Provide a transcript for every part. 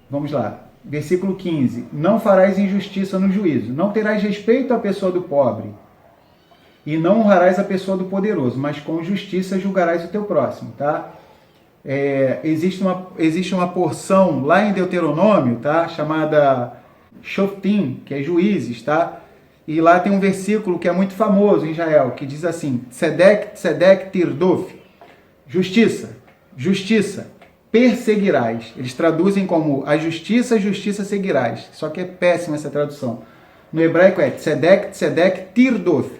Vamos lá. Versículo 15. Não farás injustiça no juízo. Não terás respeito à pessoa do pobre. E não honrarás a pessoa do poderoso, mas com justiça julgarás o teu próximo, tá? Existe uma porção lá em Deuteronômio, tá? Chamada Shoftim, que é juízes, tá? E lá tem um versículo que é muito famoso em Israel, que diz assim: Tzedek, Tzedek, Tirdof. Justiça, justiça, perseguirás. Eles traduzem como a justiça, justiça seguirás. Só que é péssima essa tradução. No hebraico é Tzedek, Tzedek, Tirdof.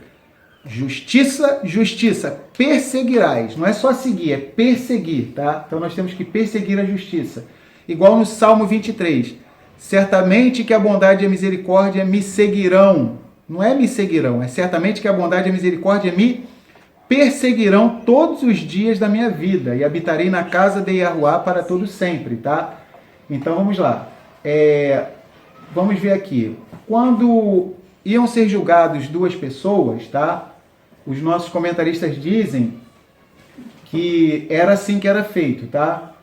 Justiça, justiça, perseguirás. Não é só seguir, é perseguir, tá? Então nós temos que perseguir a justiça. Igual no Salmo 23. Certamente que a bondade e a misericórdia me seguirão. Não é me seguirão, é certamente que a bondade e a misericórdia me perseguirão todos os dias da minha vida e habitarei na casa de Yahuwá para todo sempre, tá? Então vamos lá. Vamos ver aqui. Quando iam ser julgados duas pessoas, tá? Os nossos comentaristas dizem que era assim que era feito, tá?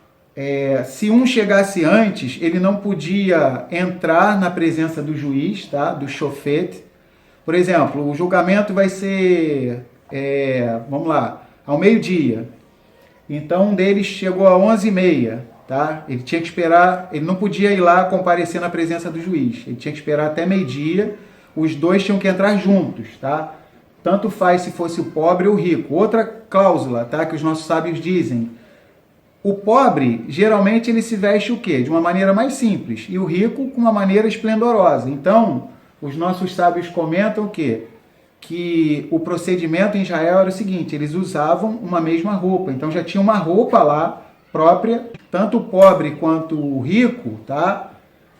Se um chegasse antes, ele não podia entrar na presença do juiz, tá? Do shofet. Por exemplo, o julgamento vai ser, vamos lá, ao meio-dia. Então um deles chegou às 11h30, tá? Ele tinha que esperar, ele não podia ir lá comparecer na presença do juiz. Ele tinha que esperar até meio-dia. Os dois tinham que entrar juntos, tá? Tanto faz se fosse o pobre ou o rico. Outra cláusula, tá? Que os nossos sábios dizem. O pobre, geralmente, ele se veste o quê? De uma maneira mais simples. E o rico, com uma maneira esplendorosa. Então, os nossos sábios comentam que o procedimento em Israel era o seguinte. Eles usavam uma mesma roupa. Então, já tinha uma roupa lá própria. Tanto o pobre quanto o rico, tá?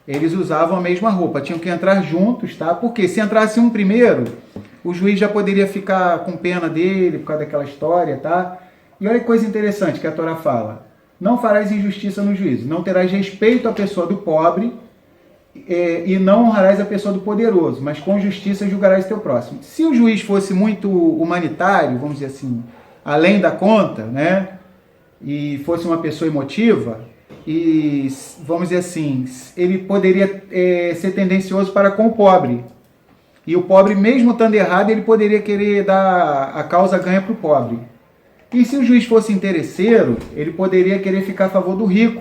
Eles usavam a mesma roupa. Tinham que entrar juntos, tá? Porque se entrasse um primeiro, o juiz já poderia ficar com pena dele por causa daquela história, tá? E olha que coisa interessante que a Torá fala. Não farás injustiça no juízo, não terás respeito à pessoa do pobre e não honrarás a pessoa do poderoso, mas com justiça julgarás teu próximo. Se o juiz fosse muito humanitário, vamos dizer assim, além da conta, né? E fosse uma pessoa emotiva, e vamos dizer assim, ele poderia ser tendencioso para com o pobre. E o pobre, mesmo estando errado, ele poderia querer dar a causa ganha para o pobre. E se o juiz fosse interesseiro, ele poderia querer ficar a favor do rico,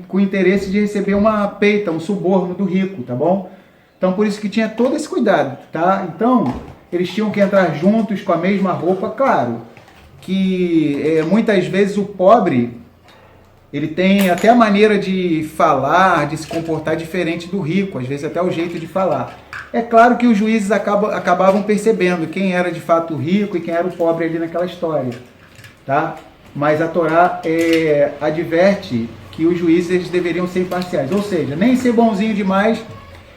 com o interesse de receber uma peita, um suborno do rico, tá bom? Então, por isso que tinha todo esse cuidado, tá? Então, eles tinham que entrar juntos com a mesma roupa. Claro que muitas vezes o pobre, ele tem até a maneira de falar, de se comportar diferente do rico, às vezes até o jeito de falar. É claro que os juízes acabavam percebendo quem era de fato o rico e quem era o pobre ali naquela história. Tá? Mas a Torá adverte que os juízes eles deveriam ser imparciais, ou seja, nem ser bonzinho demais,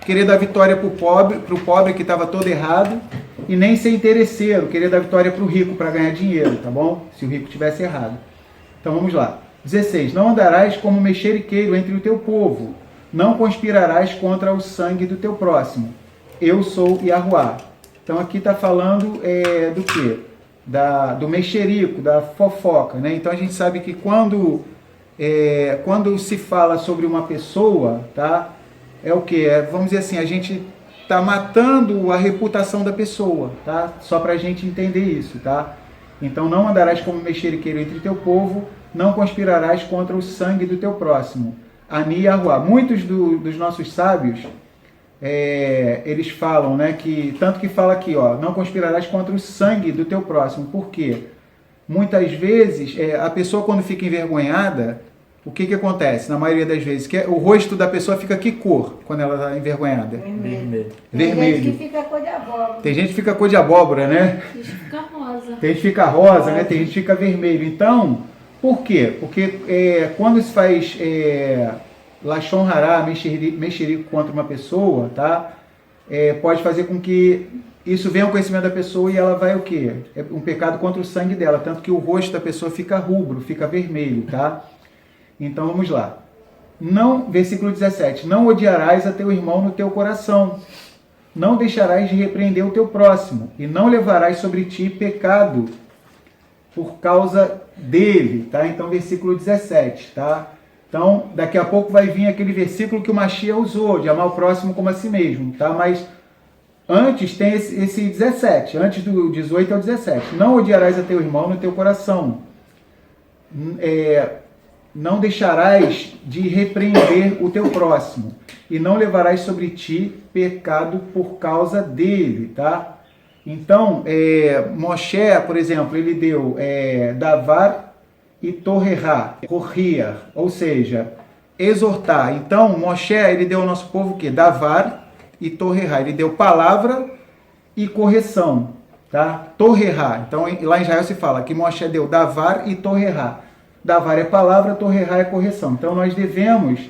querer dar vitória para o pobre que estava todo errado, e nem ser interesseiro, querer dar vitória para o rico para ganhar dinheiro, tá bom? Se o rico tivesse errado. Então vamos lá. 16. Não andarás como mexeriqueiro entre o teu povo, não conspirarás contra o sangue do teu próximo. Eu sou Yahuwá. Então aqui está falando do quê? Do mexerico, da fofoca, né? Então a gente sabe que quando se fala sobre uma pessoa, tá? É o que? Vamos dizer assim, a gente está matando a reputação da pessoa, tá? Só para a gente entender isso, tá? Então não andarás como mexeriqueiro entre teu povo, não conspirarás contra o sangue do teu próximo. Ani Yahuwá. Muitos dos nossos sábios, eles falam, né, que tanto que fala aqui, ó, não conspirarás contra o sangue do teu próximo. Por quê? Muitas vezes a pessoa, quando fica envergonhada, o que acontece? Na maioria das vezes, o rosto da pessoa fica que cor quando ela está envergonhada? Vermelho. Vermelho. Tem gente que fica cor de abóbora. Tem gente que fica cor de abóbora, né? Tem gente que fica rosa. Tem gente que fica rosa, né? Tem gente que fica vermelho. Então, por quê? Porque quando se faz Lashon Hará, mexerico contra uma pessoa, tá? Pode fazer com que isso venha ao conhecimento da pessoa e ela vai o quê? É um pecado contra o sangue dela, tanto que o rosto da pessoa fica rubro, fica vermelho, tá? Então vamos lá. Versículo 17. Não odiarás a teu irmão no teu coração, não deixarás de repreender o teu próximo, e não levarás sobre ti pecado por causa dele, tá? Então versículo 17, tá? Então, daqui a pouco vai vir aquele versículo que o Mashiach usou, de amar o próximo como a si mesmo, tá? Mas antes tem esse 17, antes do 18 ao 17. Não odiarás a teu irmão no teu coração. Não deixarás de repreender o teu próximo. E não levarás sobre ti pecado por causa dele, tá? Então, Moshe, por exemplo, ele deu davar e torrerá, corria, ou seja, exortar. Então, Moshe, ele deu ao nosso povo o quê? Davar e torrerá. Ele deu palavra e correção, tá? Torrerá. Então, lá em Israel se fala que Moshe deu davar e torrerá. Davar é palavra, torrerá é correção. Então, nós devemos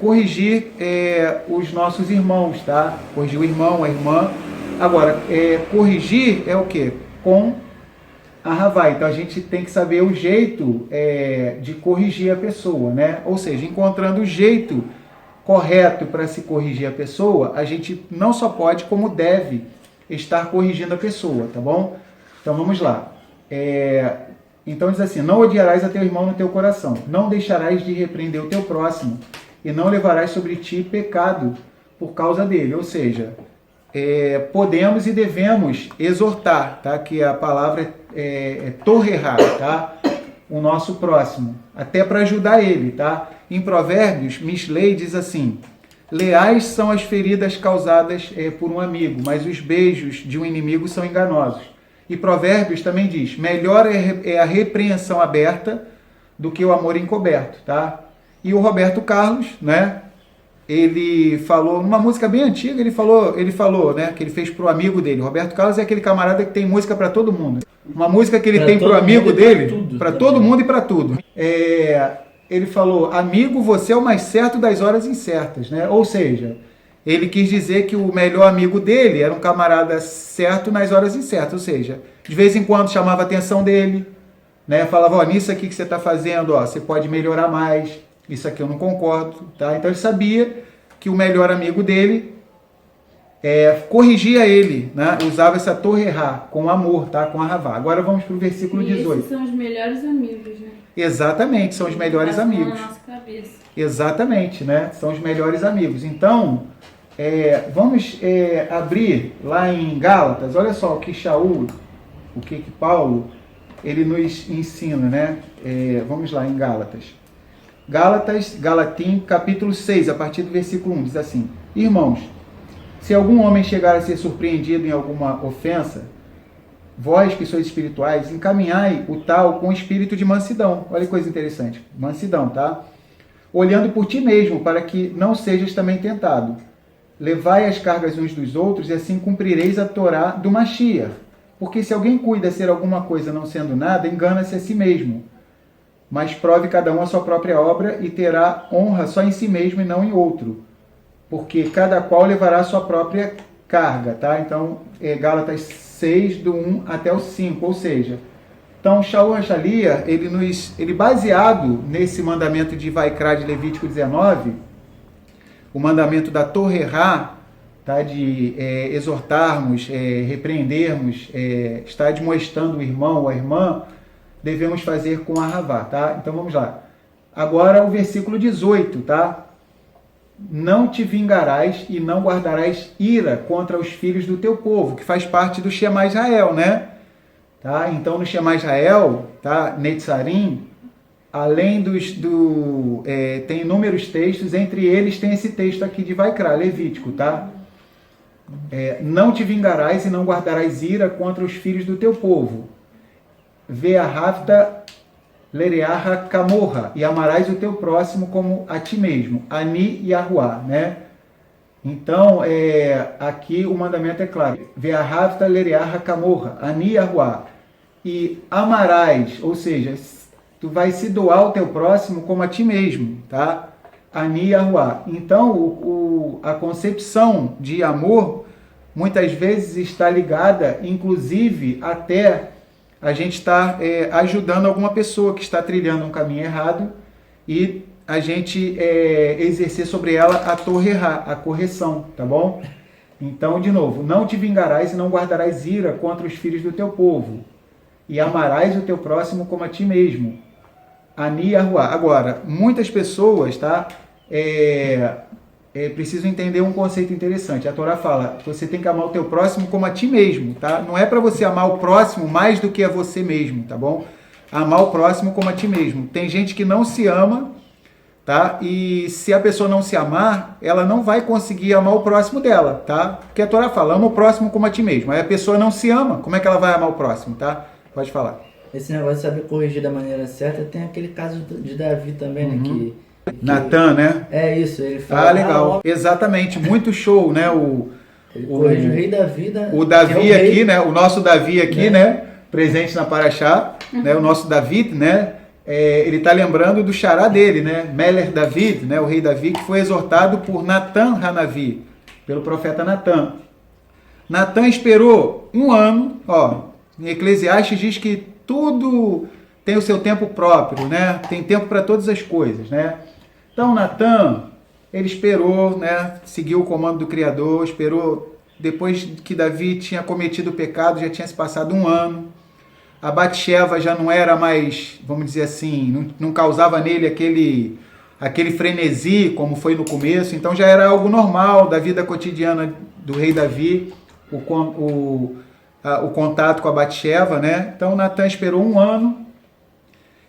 corrigir os nossos irmãos, tá? Corrigir o irmão, a irmã. Agora, corrigir é o quê? Com Ahavá. Então a gente tem que saber o jeito de corrigir a pessoa, né? Ou seja, encontrando o jeito correto para se corrigir a pessoa, a gente não só pode, como deve estar corrigindo a pessoa, tá bom? Então vamos lá. Então diz assim: não odiarás a teu irmão no teu coração, não deixarás de repreender o teu próximo, e não levarás sobre ti pecado por causa dele. Ou seja, podemos e devemos exortar, tá? Que a palavra torrerá, tá? O nosso próximo, até para ajudar ele, tá? Em Provérbios, Mishlei diz assim: leais são as feridas causadas por um amigo, mas os beijos de um inimigo são enganosos. E Provérbios também diz: melhor é a repreensão aberta do que o amor encoberto, tá? E o Roberto Carlos, né? Ele falou, numa música bem antiga, ele falou, né, que ele fez pro amigo dele. Roberto Carlos é aquele camarada que tem música para todo mundo. Uma música que ele tem pro amigo dele, para todo mundo e para tudo. Ele falou: amigo, você é o mais certo das horas incertas, né? Ou seja, ele quis dizer que o melhor amigo dele era um camarada certo nas horas incertas. Ou seja, de vez em quando chamava a atenção dele, né? Falava: ó, nisso aqui que você está fazendo, ó, você pode melhorar mais. Isso aqui eu não concordo, tá? Então ele sabia que o melhor amigo dele corrigia ele, né? Usava essa torrerá com amor, tá? Com ahavá. Agora vamos para o versículo 18. Esses são os melhores amigos, né? Exatamente, são os melhores amigos. Na nossa cabeça. Exatamente, né? São os melhores amigos. Então, vamos abrir lá em Gálatas. Olha só o que Shaul, o que Paulo, ele nos ensina, né? Vamos lá em Gálatas. Galatim, capítulo 6, a partir do versículo 1, diz assim: irmãos, se algum homem chegar a ser surpreendido em alguma ofensa, vós que sois espirituais, encaminhai o tal com espírito de mansidão. Olha que coisa interessante, mansidão, tá? Olhando por ti mesmo, para que não sejas também tentado. Levai as cargas uns dos outros, e assim cumprireis a Torá do Mashiach. Porque se alguém cuida ser alguma coisa não sendo nada, engana-se a si mesmo. Mas prove cada um a sua própria obra e terá honra só em si mesmo e não em outro. Porque cada qual levará a sua própria carga, tá? Então, Gálatas 6, do 1 até o 5, ou seja, então Shaul Hachalia, ele baseado nesse mandamento de Vaikra de Levítico 19, o mandamento da Torrerá, tá? De exortarmos, repreendermos, estar admoestando o irmão ou a irmã, devemos fazer com ahavá, tá? Então vamos lá. Agora o versículo 18, tá? Não te vingarás e não guardarás ira contra os filhos do teu povo, que faz parte do Shema Israel, né? Tá? Então no Shema Israel, tá? Netzarim, além tem inúmeros textos, entre eles tem esse texto aqui de Vaikra, Levítico, tá? Não te vingarás e não guardarás ira contra os filhos do teu povo. Ve'ahavta lereaha kamorra, e amarás o teu próximo como a ti mesmo. Ani e Ahuá, né? Então, aqui o mandamento é claro. Ve'ahavta lereaha kamorra, ani e Ahuá. E amarás, ou seja, tu vais se doar ao teu próximo como a ti mesmo, tá? Ani e Ahuá. Então, a concepção de amor muitas vezes está ligada, inclusive, até a gente está ajudando alguma pessoa que está trilhando um caminho errado e a gente exercer sobre ela a torrerá, a correção, tá bom? Então, de novo, não te vingarás e não guardarás ira contra os filhos do teu povo, e amarás o teu próximo como a ti mesmo. Ani Yahuá. Agora, muitas pessoas, tá? Precisam entender um conceito interessante. A Torá fala, você tem que amar o teu próximo como a ti mesmo, tá? Não é para você amar o próximo mais do que a você mesmo, tá bom? Amar o próximo como a ti mesmo. Tem gente que não se ama, tá? E se a pessoa não se amar, ela não vai conseguir amar o próximo dela, tá? Porque a Torá fala, ama o próximo como a ti mesmo. Aí a pessoa não se ama, como é que ela vai amar o próximo, tá? Pode falar. Esse negócio de saber corrigir da maneira certa, tem aquele caso de Davi também, né? Que Natan, né? É isso, ele fala. Ah, legal. Exatamente, muito show, né? Ele corrige o rei Davi, né? O Davi aqui, né? O nosso Davi aqui, né? Presente na Paraxá, né? O nosso David, né? Ele está lembrando do xará dele, né? Meler David, né? O rei Davi, que foi exortado por Natan Hanavi, pelo profeta Natan. Natan esperou um ano, ó. Em Eclesiastes diz que tudo tem o seu tempo próprio, né? Tem tempo para todas as coisas, né? Então, Natan, ele esperou, né? Seguiu o comando do Criador, esperou. Depois que Davi tinha cometido o pecado, já tinha se passado um ano. A Batsheva já não era mais, vamos dizer assim, não causava nele aquele frenesi, como foi no começo. Então, já era algo normal da vida cotidiana do rei Davi, o contato com a Batsheva, né? Então, Natan esperou um ano.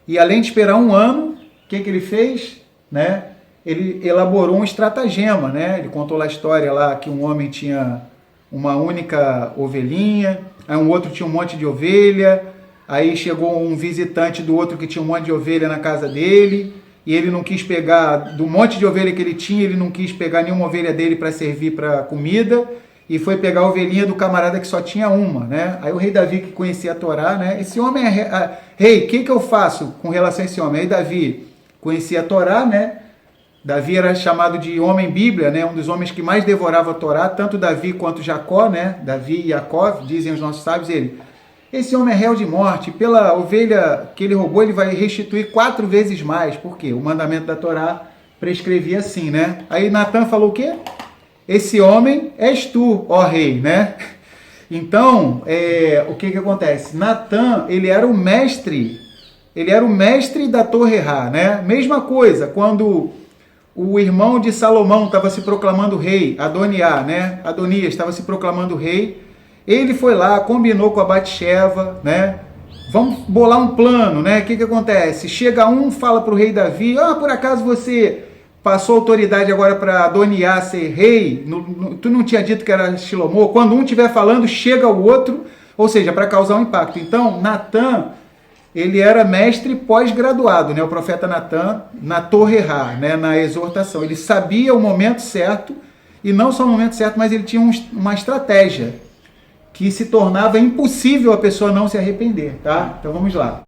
E além de esperar um ano, o que ele fez? Né? Ele elaborou um estratagema, né? Ele contou lá a história lá que um homem tinha uma única ovelhinha, aí um outro tinha um monte de ovelha, aí chegou um visitante do outro que tinha um monte de ovelha na casa dele, e ele não quis pegar, do monte de ovelha que ele tinha, ele não quis pegar nenhuma ovelha dele para servir para comida, e foi pegar a ovelhinha do camarada que só tinha uma, né? Aí o rei Davi, que conhecia a Torá, né? Esse homem é rei, o que eu faço com relação a esse homem? Aí Davi conhecia a Torá, né? Davi era chamado de homem Bíblia, né? Um dos homens que mais devorava a Torá, tanto Davi quanto Jacó, né? Davi e Jacó, dizem os nossos sábios, esse homem é réu de morte, pela ovelha que ele roubou, ele vai restituir 4 vezes mais. Por quê? O mandamento da Torá prescrevia assim, né? Aí Natan falou o quê? Esse homem és tu, ó rei, né? Então, o que acontece? Natan, ele era o mestre da Torre Ra, né? Mesma coisa, quando o irmão de Salomão estava se proclamando rei, Adoniá, né? Adonias estava se proclamando rei, ele foi lá, combinou com a Batsheva, né? Vamos bolar um plano, né? O que acontece? Chega um, fala para o rei Davi, por acaso você passou autoridade agora para Adoniá ser rei? Tu não tinha dito que era Shilomô? Quando um estiver falando, chega o outro, ou seja, para causar um impacto. Então, Natan, ele era mestre pós-graduado, né? O profeta Natan, na Torre Ra, né? Na exortação. Ele sabia o momento certo, e não só o momento certo, mas ele tinha uma estratégia que se tornava impossível a pessoa não se arrepender, tá? Então vamos lá.